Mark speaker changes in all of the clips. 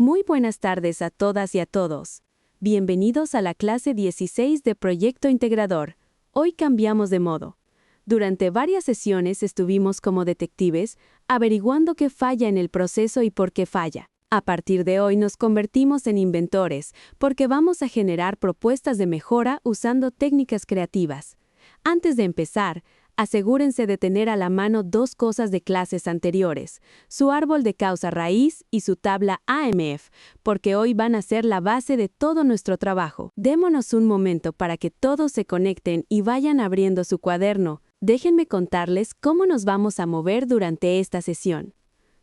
Speaker 1: Muy buenas tardes a todas y a todos. Bienvenidos a la clase 16 de Proyecto Integrador. Hoy cambiamos de modo. Durante varias sesiones estuvimos como detectives, averiguando qué falla en el proceso y por qué falla. A partir de hoy nos convertimos en inventores, porque vamos a generar propuestas de mejora usando técnicas creativas. Antes de empezar, asegúrense de tener a la mano dos cosas de clases anteriores, su árbol de causa raíz y su tabla AMF, porque hoy van a ser la base de todo nuestro trabajo. Démonos un momento para que todos se conecten y vayan abriendo su cuaderno. Déjenme contarles cómo nos vamos a mover durante esta sesión.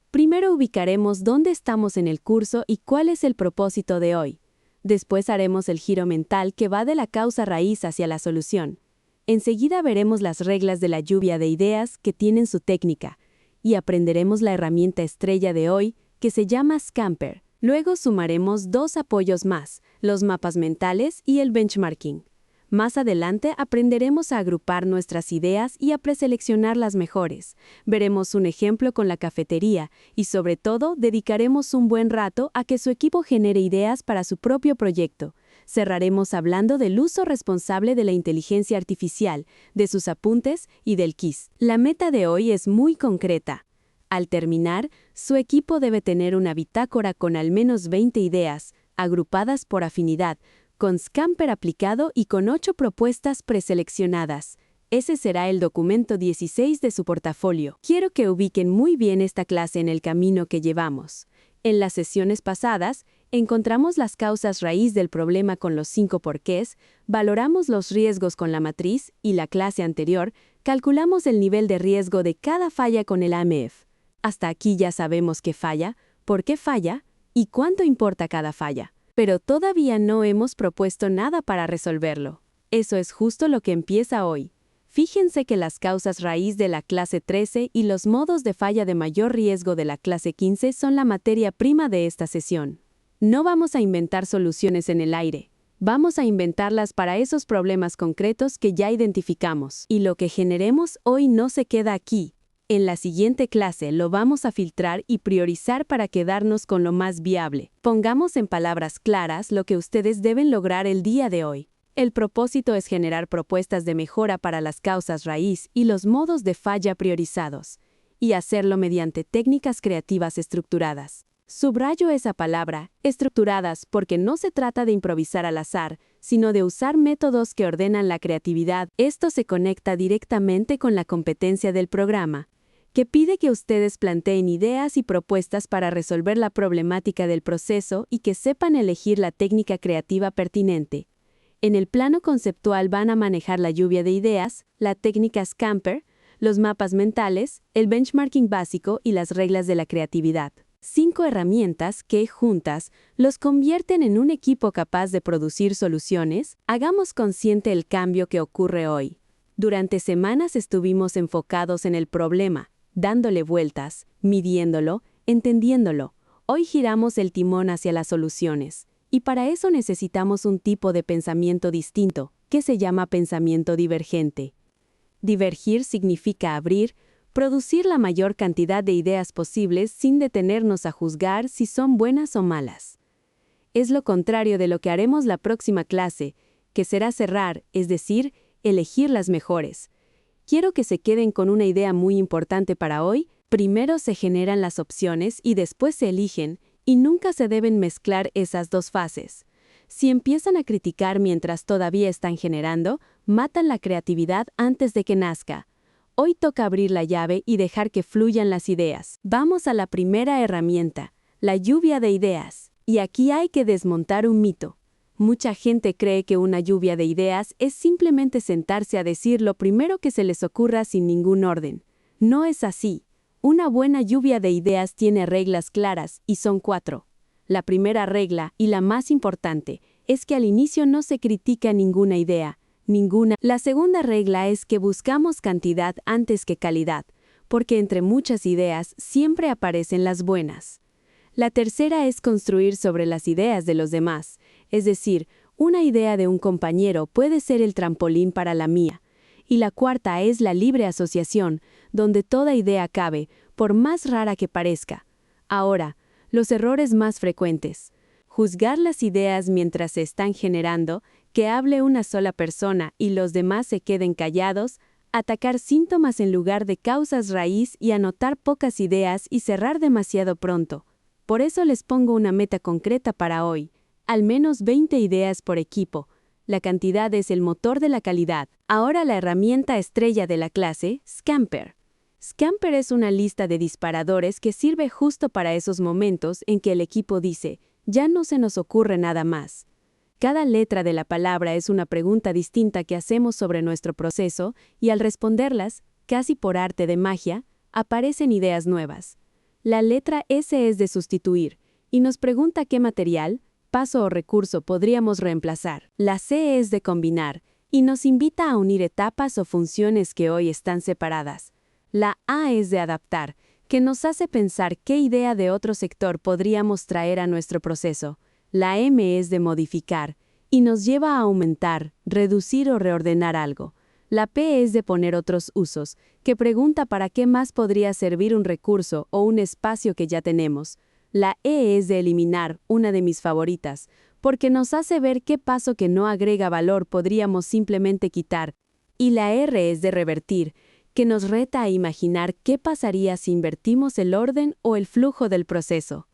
Speaker 1: Primero ubicaremos dónde estamos en el curso y cuál es el propósito de hoy. Después haremos el giro mental que va de la causa raíz hacia la solución. Enseguida veremos las reglas de la lluvia de ideas que tienen su técnica y aprenderemos la herramienta estrella de hoy que se llama Scamper. Luego sumaremos dos apoyos más, los mapas mentales y el benchmarking. Más adelante aprenderemos a agrupar nuestras ideas y a preseleccionar las mejores. Veremos un ejemplo con la cafetería y sobre todo dedicaremos un buen rato a que su equipo genere ideas para su propio proyecto. Cerraremos hablando del uso responsable de la inteligencia artificial, de sus apuntes y del quiz. La meta de hoy es muy concreta. Al terminar, su equipo debe tener una bitácora con al menos 20 ideas, agrupadas por afinidad, con Scamper aplicado y con 8 propuestas preseleccionadas. Ese será el documento 16 de su portafolio. Quiero que ubiquen muy bien esta clase en el camino que llevamos. En las sesiones pasadas, encontramos las causas raíz del problema con los 5 porqués, valoramos los riesgos con la matriz y la clase anterior, calculamos el nivel de riesgo de cada falla con el AMF. Hasta aquí ya sabemos qué falla, por qué falla y cuánto importa cada falla. Pero todavía no hemos propuesto nada para resolverlo. Eso es justo lo que empieza hoy. Fíjense que las causas raíz de la clase 13 y los modos de falla de mayor riesgo de la clase 15 son la materia prima de esta sesión. No vamos a inventar soluciones en el aire. Vamos a inventarlas para esos problemas concretos que ya identificamos. Y lo que generemos hoy no se queda aquí. En la siguiente clase lo vamos a filtrar y priorizar para quedarnos con lo más viable. Pongamos en palabras claras lo que ustedes deben lograr el día de hoy. El propósito es generar propuestas de mejora para las causas raíz y los modos de falla priorizados, y hacerlo mediante técnicas creativas estructuradas. Subrayo esa palabra, estructuradas, porque no se trata de improvisar al azar, sino de usar métodos que ordenan la creatividad. Esto se conecta directamente con la competencia del programa, que pide que ustedes planteen ideas y propuestas para resolver la problemática del proceso y que sepan elegir la técnica creativa pertinente. En el plano conceptual van a manejar la lluvia de ideas, la técnica Scamper, los mapas mentales, el benchmarking básico y las reglas de la creatividad. 5 herramientas que, juntas, los convierten en un equipo capaz de producir soluciones. Hagamos consciente el cambio que ocurre hoy. Durante semanas estuvimos enfocados en el problema, dándole vueltas, midiéndolo, entendiéndolo. Hoy giramos el timón hacia las soluciones. Y para eso necesitamos un tipo de pensamiento distinto, que se llama pensamiento divergente. Divergir significa abrir, producir la mayor cantidad de ideas posibles sin detenernos a juzgar si son buenas o malas. Es lo contrario de lo que haremos la próxima clase, que será cerrar, es decir, elegir las mejores. Quiero que se queden con una idea muy importante para hoy. Primero se generan las opciones y después se eligen, y nunca se deben mezclar esas dos fases. Si empiezan a criticar mientras todavía están generando, matan la creatividad antes de que nazca. Hoy toca abrir la llave y dejar que fluyan las ideas. Vamos a la primera herramienta, la lluvia de ideas. Y aquí hay que desmontar un mito. Mucha gente cree que una lluvia de ideas es simplemente sentarse a decir lo primero que se les ocurra sin ningún orden. No es así. Una buena lluvia de ideas tiene reglas claras y son 4. La primera regla, y la más importante, es que al inicio no se critica ninguna idea. Ninguna. La segunda regla es que buscamos cantidad antes que calidad, porque entre muchas ideas siempre aparecen las buenas. La tercera es construir sobre las ideas de los demás, es decir, una idea de un compañero puede ser el trampolín para la mía. Y la cuarta es la libre asociación, donde toda idea cabe, por más rara que parezca. Ahora, Los errores más frecuentes. Juzgar las ideas mientras se están generando, que hable una sola persona y los demás se queden callados, atacar síntomas en lugar de causas raíz y anotar pocas ideas y cerrar demasiado pronto. Por eso les pongo una meta concreta para hoy, al menos 20 ideas por equipo. La cantidad es el motor de la calidad. Ahora la herramienta estrella de la clase, Scamper. Scamper es una lista de disparadores que sirve justo para esos momentos en que el equipo dice, ya no se nos ocurre nada más. Cada letra de la palabra es una pregunta distinta que hacemos sobre nuestro proceso y al responderlas, casi por arte de magia, aparecen ideas nuevas. La letra S es de sustituir y nos pregunta qué material, paso o recurso podríamos reemplazar. La C es de combinar y nos invita a unir etapas o funciones que hoy están separadas. La A es de adaptar, que nos hace pensar qué idea de otro sector podríamos traer a nuestro proceso. La M es de modificar y nos lleva a aumentar, reducir o reordenar algo. La P es de poner otros usos, que pregunta para qué más podría servir un recurso o un espacio que ya tenemos. La E es de eliminar, una de mis favoritas, porque nos hace ver qué paso que no agrega valor podríamos simplemente quitar. Y la R es de revertir, que nos reta a imaginar qué pasaría si invertimos el orden o el flujo del proceso.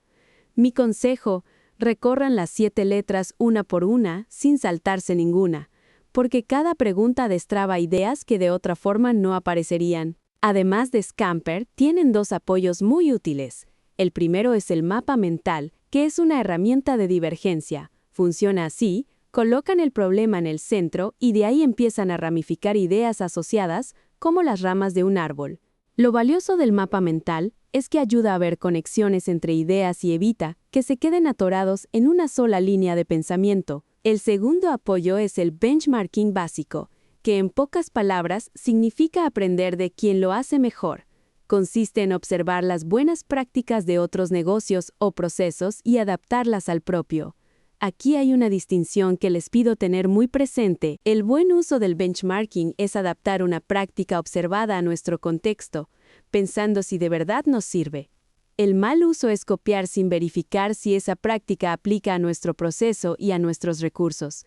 Speaker 1: Mi consejo, recorran las 7 letras una por una, sin saltarse ninguna, porque cada pregunta destraba ideas que de otra forma no aparecerían. Además de Scamper, tienen 2 apoyos muy útiles. El primero es el mapa mental, que es una herramienta de divergencia. Funciona así, colocan el problema en el centro y de ahí empiezan a ramificar ideas asociadas como las ramas de un árbol. Lo valioso del mapa mental es que ayuda a ver conexiones entre ideas y evita que se queden atorados en una sola línea de pensamiento. El segundo apoyo es el benchmarking básico, que en pocas palabras significa aprender de quien lo hace mejor. Consiste en observar las buenas prácticas de otros negocios o procesos y adaptarlas al propio. Aquí hay una distinción que les pido tener muy presente. El buen uso del benchmarking es adaptar una práctica observada a nuestro contexto, pensando si de verdad nos sirve. El mal uso es copiar sin verificar si esa práctica aplica a nuestro proceso y a nuestros recursos.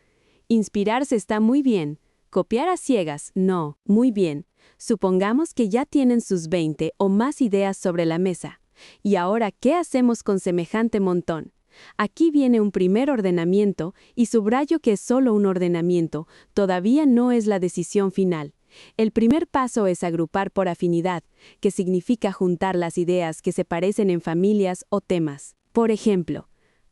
Speaker 1: Inspirarse está muy bien. Copiar a ciegas, no. Muy bien. Supongamos que ya tienen sus 20 o más ideas sobre la mesa. ¿Y ahora qué hacemos con semejante montón? Aquí viene un primer ordenamiento y subrayo que es solo un ordenamiento, todavía no es la decisión final. El primer paso es agrupar por afinidad, que significa juntar las ideas que se parecen en familias o temas. Por ejemplo,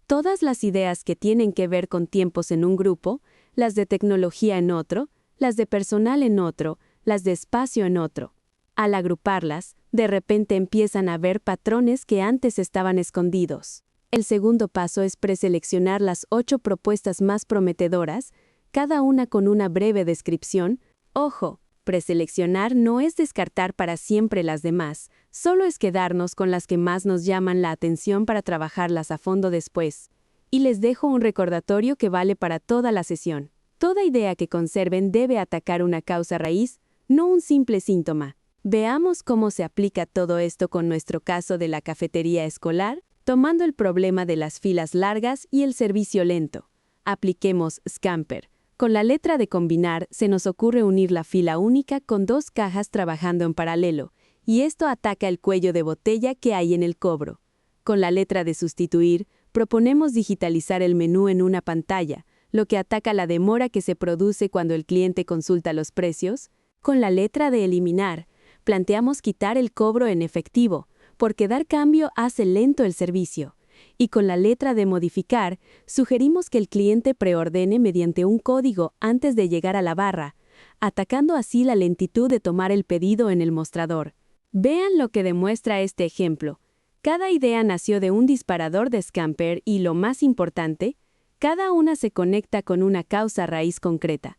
Speaker 1: todas las ideas que tienen que ver con tiempos en un grupo, las de tecnología en otro, las de personal en otro, las de espacio en otro. Al agruparlas, de repente empiezan a ver patrones que antes estaban escondidos. El segundo paso es preseleccionar las 8 propuestas más prometedoras, cada una con una breve descripción. Ojo, preseleccionar no es descartar para siempre las demás, solo es quedarnos con las que más nos llaman la atención para trabajarlas a fondo después. Y les dejo un recordatorio que vale para toda la sesión. Toda idea que conserven debe atacar una causa raíz, no un simple síntoma. Veamos cómo se aplica todo esto con nuestro caso de la cafetería escolar, tomando el problema de las filas largas y el servicio lento. Apliquemos Scamper. Con la letra de combinar, se nos ocurre unir la fila única con 2 cajas trabajando en paralelo, y esto ataca el cuello de botella que hay en el cobro. Con la letra de sustituir, proponemos digitalizar el menú en una pantalla, lo que ataca la demora que se produce cuando el cliente consulta los precios. Con la letra de eliminar, planteamos quitar el cobro en efectivo, porque dar cambio hace lento el servicio. Y con la letra de modificar, sugerimos que el cliente preordene mediante un código antes de llegar a la barra, atacando así la lentitud de tomar el pedido en el mostrador. Vean lo que demuestra este ejemplo. Cada idea nació de un disparador de Scamper y, lo más importante, cada una se conecta con una causa raíz concreta.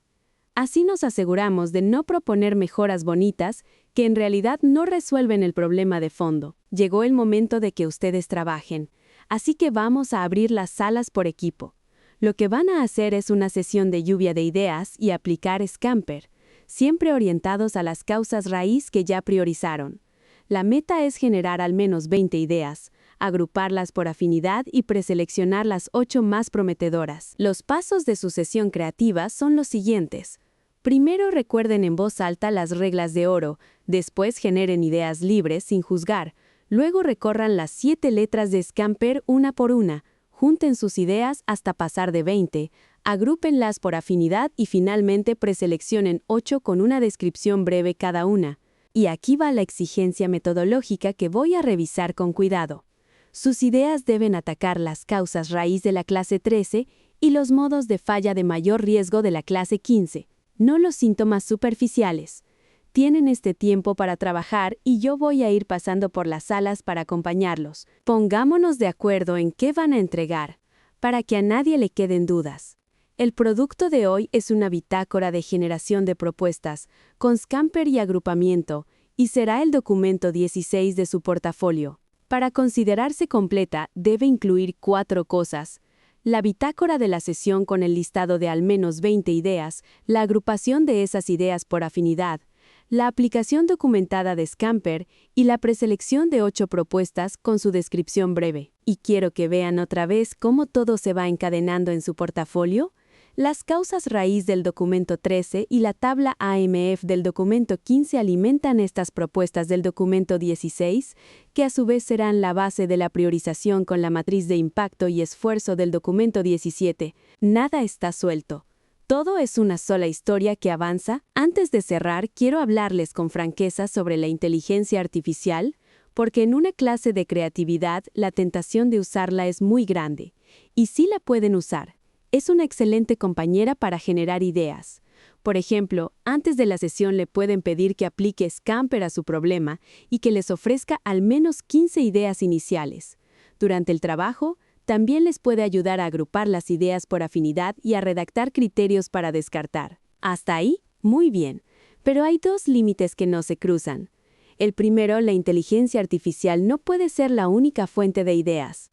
Speaker 1: Así nos aseguramos de no proponer mejoras bonitas que en realidad no resuelven el problema de fondo. Llegó el momento de que ustedes trabajen, así que vamos a abrir las salas por equipo. Lo que van a hacer es una sesión de lluvia de ideas y aplicar Scamper, siempre orientados a las causas raíz que ya priorizaron. La meta es generar al menos 20 ideas, agruparlas por afinidad y preseleccionar las 8 más prometedoras. Los pasos de su sesión creativa son los siguientes. Primero recuerden en voz alta las reglas de oro, después generen ideas libres sin juzgar, luego recorran las 7 letras de Scamper una por una, junten sus ideas hasta pasar de 20, agrúpenlas por afinidad y finalmente preseleccionen 8 con una descripción breve cada una. Y aquí va la exigencia metodológica que voy a revisar con cuidado. Sus ideas deben atacar las causas raíz de la clase 13 y los modos de falla de mayor riesgo de la clase 15, no los síntomas superficiales. Tienen este tiempo para trabajar y yo voy a ir pasando por las salas para acompañarlos. Pongámonos de acuerdo en qué van a entregar, para que a nadie le queden dudas. El producto de hoy es una bitácora de generación de propuestas, con Scamper y agrupamiento, y será el documento 16 de su portafolio. Para considerarse completa, debe incluir 4 cosas: la bitácora de la sesión con el listado de al menos 20 ideas, la agrupación de esas ideas por afinidad, la aplicación documentada de Scamper y la preselección de 8 propuestas con su descripción breve. Y quiero que vean otra vez cómo todo se va encadenando en su portafolio. Las causas raíz del documento 13 y la tabla AMF del documento 15 alimentan estas propuestas del documento 16, que a su vez serán la base de la priorización con la matriz de impacto y esfuerzo del documento 17. Nada está suelto. Todo es una sola historia que avanza. Antes de cerrar, quiero hablarles con franqueza sobre la inteligencia artificial, porque en una clase de creatividad la tentación de usarla es muy grande. Y sí la pueden usar. Es una excelente compañera para generar ideas. Por ejemplo, antes de la sesión le pueden pedir que aplique Scamper a su problema y que les ofrezca al menos 15 ideas iniciales. Durante el trabajo, también les puede ayudar a agrupar las ideas por afinidad y a redactar criterios para descartar. Hasta ahí, muy bien. Pero hay 2 límites que no se cruzan. El primero, la inteligencia artificial no puede ser la única fuente de ideas.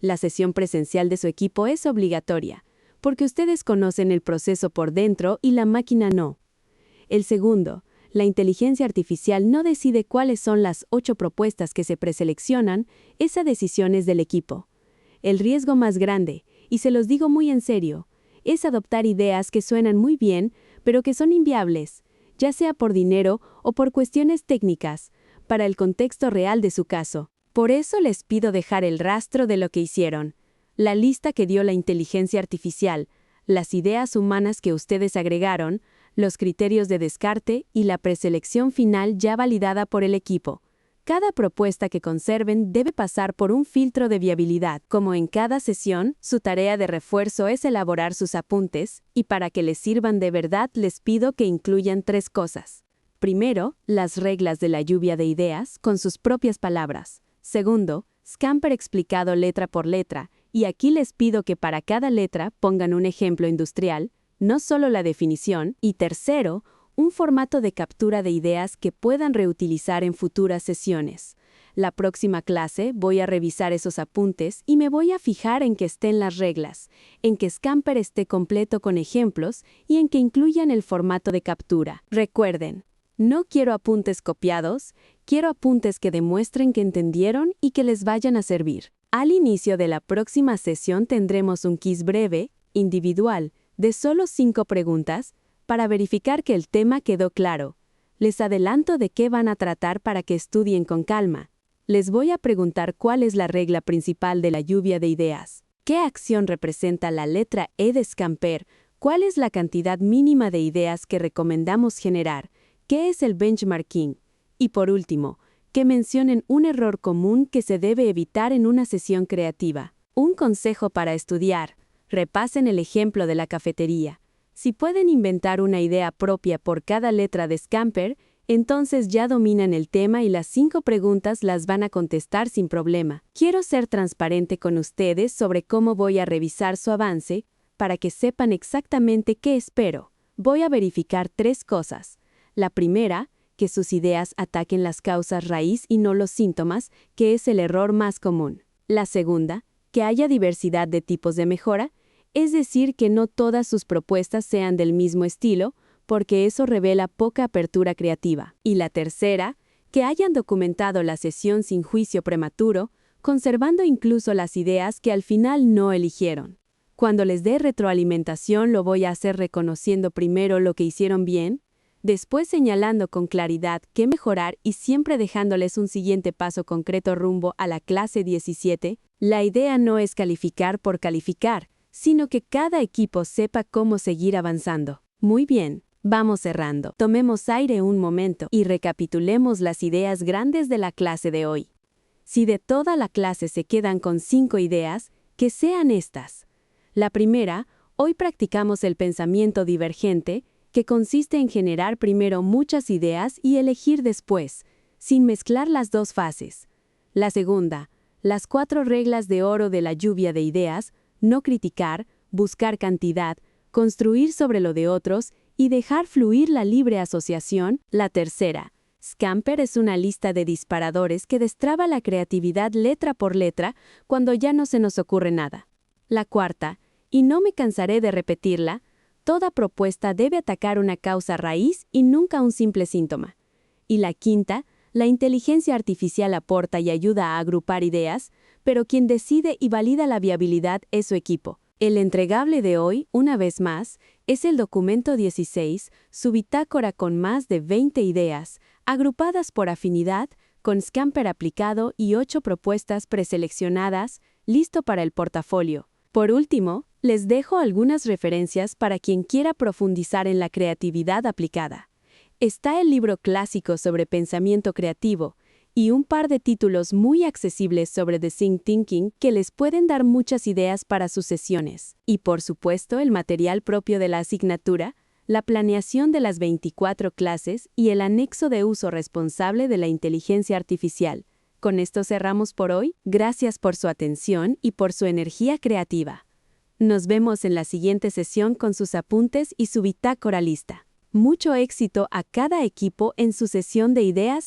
Speaker 1: La sesión presencial de su equipo es obligatoria, porque ustedes conocen el proceso por dentro y la máquina no. El segundo, la inteligencia artificial no decide cuáles son las 8 propuestas que se preseleccionan, esa decisión es del equipo. El riesgo más grande, y se los digo muy en serio, es adoptar ideas que suenan muy bien, pero que son inviables, ya sea por dinero o por cuestiones técnicas, para el contexto real de su caso. Por eso les pido dejar el rastro de lo que hicieron, la lista que dio la inteligencia artificial, las ideas humanas que ustedes agregaron, los criterios de descarte y la preselección final ya validada por el equipo. Cada propuesta que conserven debe pasar por un filtro de viabilidad. Como en cada sesión, su tarea de refuerzo es elaborar sus apuntes, y para que les sirvan de verdad les pido que incluyan 3 cosas. Primero, las reglas de la lluvia de ideas, con sus propias palabras. Segundo, Scamper explicado letra por letra, y aquí les pido que para cada letra pongan un ejemplo industrial, no solo la definición. Y tercero, un formato de captura de ideas que puedan reutilizar en futuras sesiones. La próxima clase voy a revisar esos apuntes y me voy a fijar en que estén las reglas, en que Scamper esté completo con ejemplos y en que incluyan el formato de captura. Recuerden, no quiero apuntes copiados, quiero apuntes que demuestren que entendieron y que les vayan a servir. Al inicio de la próxima sesión tendremos un quiz breve, individual, de solo 5 preguntas, para verificar que el tema quedó claro. Les adelanto de qué van a tratar para que estudien con calma. Les voy a preguntar cuál es la regla principal de la lluvia de ideas. ¿Qué acción representa la letra E de Scamper? ¿Cuál es la cantidad mínima de ideas que recomendamos generar? ¿Qué es el benchmarking? Y por último, que mencionen un error común que se debe evitar en una sesión creativa. Un consejo para estudiar. Repasen el ejemplo de la cafetería. Si pueden inventar una idea propia por cada letra de Scamper, entonces ya dominan el tema y las 5 preguntas las van a contestar sin problema. Quiero ser transparente con ustedes sobre cómo voy a revisar su avance, para que sepan exactamente qué espero. Voy a verificar 3 cosas. La primera, que sus ideas ataquen las causas raíz y no los síntomas, que es el error más común. La segunda, que haya diversidad de tipos de mejora, es decir, que no todas sus propuestas sean del mismo estilo, porque eso revela poca apertura creativa. Y la tercera, que hayan documentado la sesión sin juicio prematuro, conservando incluso las ideas que al final no eligieron. Cuando les dé retroalimentación, lo voy a hacer reconociendo primero lo que hicieron bien, después señalando con claridad qué mejorar y siempre dejándoles un siguiente paso concreto rumbo a la clase 17. La idea no es calificar por calificar, sino que cada equipo sepa cómo seguir avanzando. Muy bien, vamos cerrando. Tomemos aire un momento y recapitulemos las ideas grandes de la clase de hoy. Si de toda la clase se quedan con 5 ideas, que sean estas. La primera, hoy practicamos el pensamiento divergente, que consiste en generar primero muchas ideas y elegir después, sin mezclar las dos fases. La segunda, las 4 reglas de oro de la lluvia de ideas: no criticar, buscar cantidad, construir sobre lo de otros y dejar fluir la libre asociación. La tercera, Scamper es una lista de disparadores que destraba la creatividad letra por letra cuando ya no se nos ocurre nada. La cuarta, y no me cansaré de repetirla, toda propuesta debe atacar una causa raíz y nunca un simple síntoma. Y la quinta, la inteligencia artificial aporta y ayuda a agrupar ideas, pero quien decide y valida la viabilidad es su equipo. El entregable de hoy, una vez más, es el documento 16, su bitácora con más de 20 ideas, agrupadas por afinidad, con Scamper aplicado y 8 propuestas preseleccionadas, listo para el portafolio. Por último, les dejo algunas referencias para quien quiera profundizar en la creatividad aplicada. Está el libro clásico sobre pensamiento creativo y un par de títulos muy accesibles sobre Design Thinking que les pueden dar muchas ideas para sus sesiones. Y por supuesto, el material propio de la asignatura, la planeación de las 24 clases y el anexo de uso responsable de la inteligencia artificial. Con esto cerramos por hoy. Gracias por su atención y por su energía creativa. Nos vemos en la siguiente sesión con sus apuntes y su bitácora lista. Mucho éxito a cada equipo en su sesión de ideas.